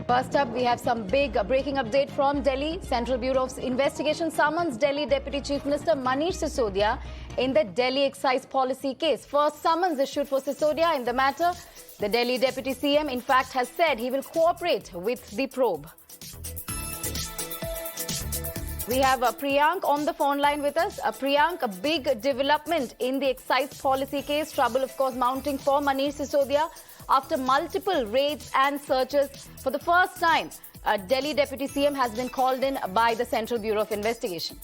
First up, we have some big breaking update from Delhi. Central Bureau of Investigation summons Delhi Deputy Chief Minister Manish Sisodia in the Delhi Excise policy case. First summons issued for Sisodia in the matter. The Delhi Deputy CM, in fact, has said he will cooperate with the probe. We have Priyank on the phone line with us. Priyank, a big development in the excise policy case. Trouble, of course, mounting for Manish Sisodia. After multiple raids and searches, for the first time, Delhi Deputy CM has been called in by the Central Bureau of Investigation.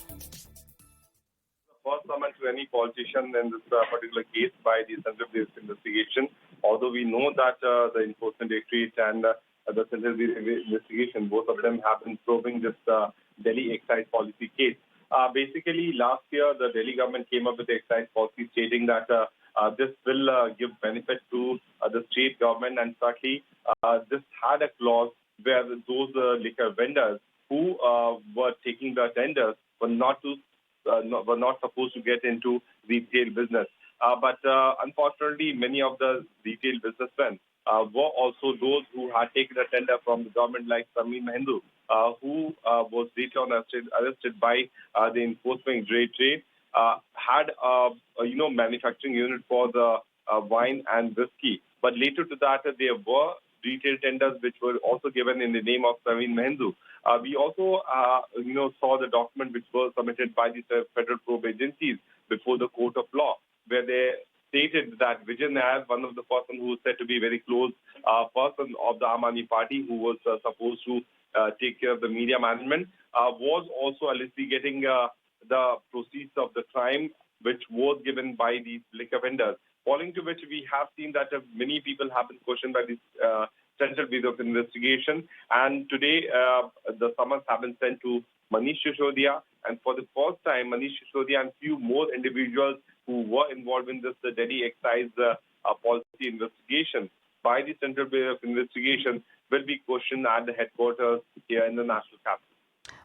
First summon to any politician in this particular case by the Central Bureau of Investigation. Although we know that the Enforcement Directorate and the Central Bureau of Investigation, both of them have been probing this Delhi excise policy case. Basically, last year, the Delhi government came up with the excise policy stating that this will give benefit to the state government, and certainly this had a clause where those liquor vendors who were taking the tenders were not supposed to get into retail business. But unfortunately, many of the retail businessmen were also those who had taken a tender from the government, like Sameer Mahendu, who was later on arrested by the Enforcement Directorate, had a manufacturing unit for the wine and whiskey. But later to that, there were retail tenders which were also given in the name of Sameer Mahendu. We also, saw the document which was submitted by the federal probe agencies before the court of law, where they stated that Vijay Nair, one of the person who was said to be very close person of the Aam Aadmi Party, who was supposed to take care of the media management, was also allegedly getting the proceeds of the crime which was given by these liquor vendors. Following to which we have seen that many people have been questioned by this Central Bureau of Investigation. And today, the summons have been sent to Manish Sisodia. And for the first time, Manish Sisodia and few more individuals who were involved in this Delhi excise policy investigation by the Central Bureau of Investigation will be questioned at the headquarters here in the national capital.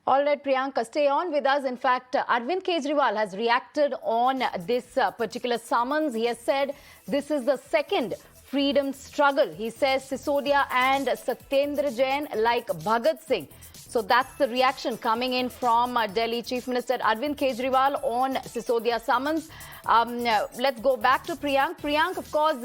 All right, Priyanka, stay on with us. In fact, Arvind Kejriwal has reacted on this particular summons. He has said this is the second freedom struggle. He says Sisodia and Satyendra Jain like Bhagat Singh. So that's the reaction coming in from Delhi Chief Minister Arvind Kejriwal on Sisodia summons. Let's go back to Priyank. Priyank, of course,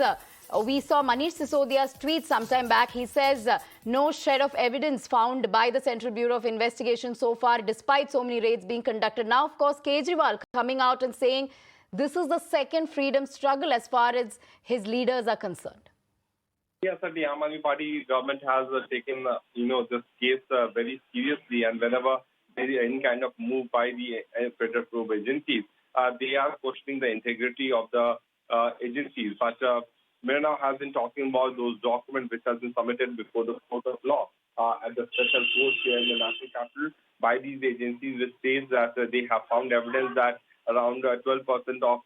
we saw Manish Sisodia's tweet sometime back. He says no shred of evidence found by the Central Bureau of Investigation so far, despite so many raids being conducted. Now, of course, Kejriwal coming out and saying this is the second freedom struggle as far as his leaders are concerned. Yes, the Aam Aadmi Party government has taken this case very seriously, and whenever there is any kind of move by the federal probe agencies, they are questioning the integrity of the agencies. But Mirna has been talking about those documents which has been submitted before the court of law at the special court here in the national capital by these agencies, which states that they have found evidence that around 12% of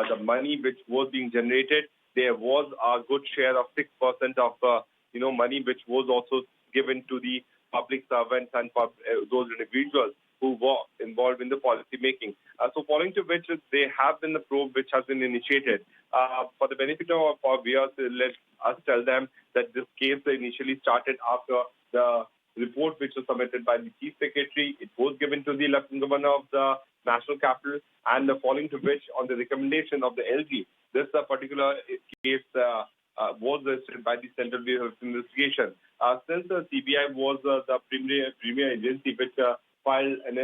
the money which was being generated, there was a good share of 6% of money which was also given to the public servants and those individuals who were involved in the policy making. So following to which they have been the probe which has been initiated. For the benefit of our viewers, let us tell them that this case initially started after the report which was submitted by the Chief Secretary. It was given to the Lieutenant Governor of the National Capital, and following to which, on the recommendation of the LG, this particular case was registered by the Central Bureau of Investigation. Since the CBI was the premier agency which filed an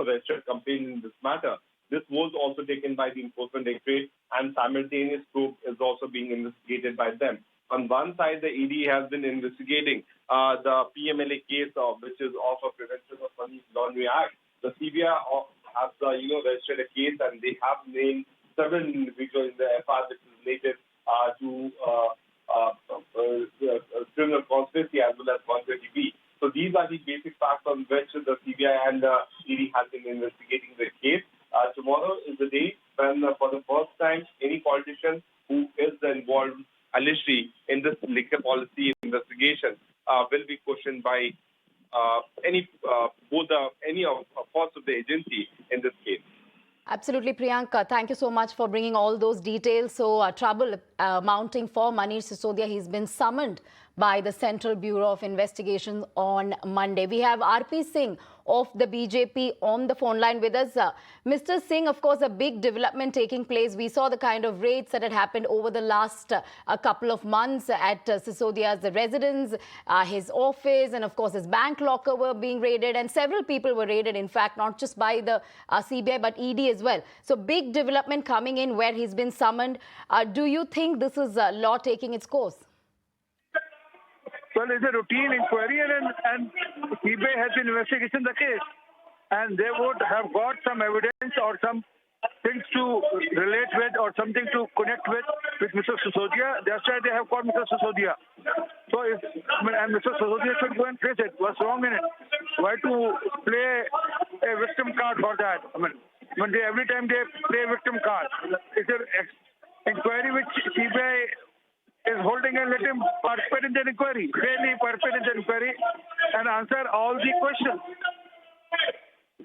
registered complaint in this matter, this was also taken by the Enforcement Directorate, and simultaneous probe is also being investigated by them. On one side, the ED has been investigating the PMLA case, which is of a Prevention of Money Laundering Act. The CBI has registered a case, and they have named several individuals in the FR which is related to criminal conspiracy as well as 120B. So these are the basic facts on which the CBI and the ED has been investigating the case. Tomorrow is the day when, for the first time, any politician who is involved allegedly in this liquor policy investigation will be questioned by any of parts of the agency in this case. Absolutely, Priyanka. Thank you so much for bringing all those details. So trouble mounting for Manish Sisodia. He's been summoned by the Central Bureau of Investigation on Monday. We have RP Singh of the BJP on the phone line with us. Mr. Singh, of course, a big development taking place. We saw the kind of raids that had happened over the last couple of months at Sisodia's residence, his office, and of course his bank locker were being raided, and several people were raided, in fact, not just by the CBI but ED as well. So big development coming in where he's been summoned. Do you think this is law taking its course? Well, it's a routine inquiry and CBI has been investigating the case. And they would have got some evidence or some things to relate with or something to connect with Mr. Sisodia. That's why they have called Mr. Sisodia. So and Mr. Sisodia should go and face it. What's wrong in it? Why to play a victim card for that? Every time they play a victim card, it's an inquiry which CBI is holding, and let him participate in the inquiry, really participate in the inquiry and answer all the questions.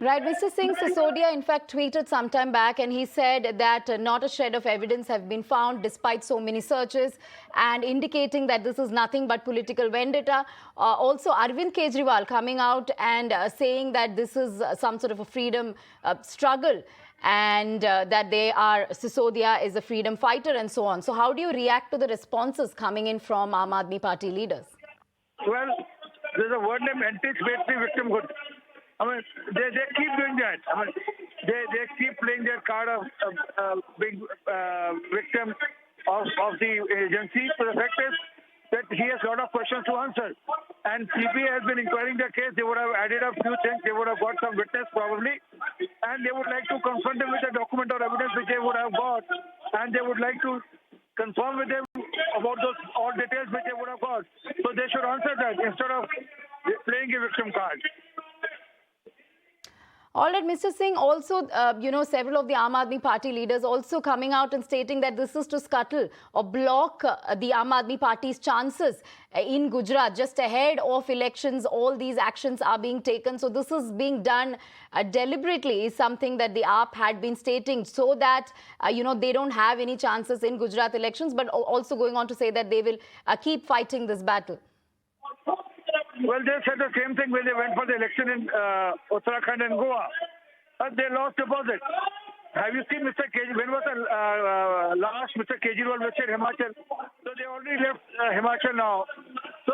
Right. Mr. Singh, Sisodia, in fact, tweeted some time back and he said that not a shred of evidence have been found despite so many searches, and indicating that this is nothing but political vendetta. Also, Arvind Kejriwal coming out and saying that this is some sort of a freedom struggle, and that Sisodia is a freedom fighter and so on. So how do you react to the responses coming in from Aam Aadmi Party leaders? Well, there's a word named anticipatory victimhood. They keep doing that. They keep playing their card of being victim of the agency. So the fact is that he has a lot of questions to answer. And CBI has been inquiring the case. They would have added a few things. They would have got some witness probably. And they would like to confront him with a document or evidence which they would have got. And they would like to confirm with them about those all details which they would have got. So they should answer that instead of playing a victim card. All right, Mr. Singh, also, several of the Aam Aadmi Party leaders also coming out and stating that this is to scuttle or block the Aam Aadmi Party's chances in Gujarat. Just ahead of elections, all these actions are being taken. So this is being done deliberately, is something that the AAP had been stating, so that, they don't have any chances in Gujarat elections, but also going on to say that they will keep fighting this battle. Well, they said the same thing when they went for the election in Uttarakhand and Goa. They lost deposit. Have you seen Mr. Kejriwal? When was the last Mr. Kejriwal visited Himachal? So they already left Himachal now. So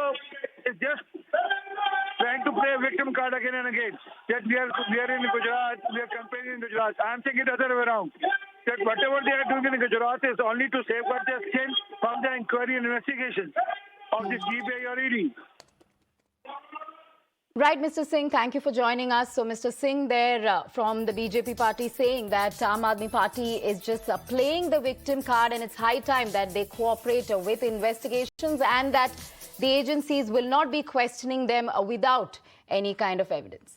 it's just trying to play a victim card again and again. That we are in Gujarat, we are campaigning in Gujarat. I'm thinking the other way around. That whatever they are doing in Gujarat is only to safeguard their skin from the inquiry and investigation of the CBI or ED. Right, Mr. Singh, thank you for joining us. So, Mr. Singh there from the BJP party saying that Aam Aadmi Party is just playing the victim card, and it's high time that they cooperate with investigations and that the agencies will not be questioning them without any kind of evidence.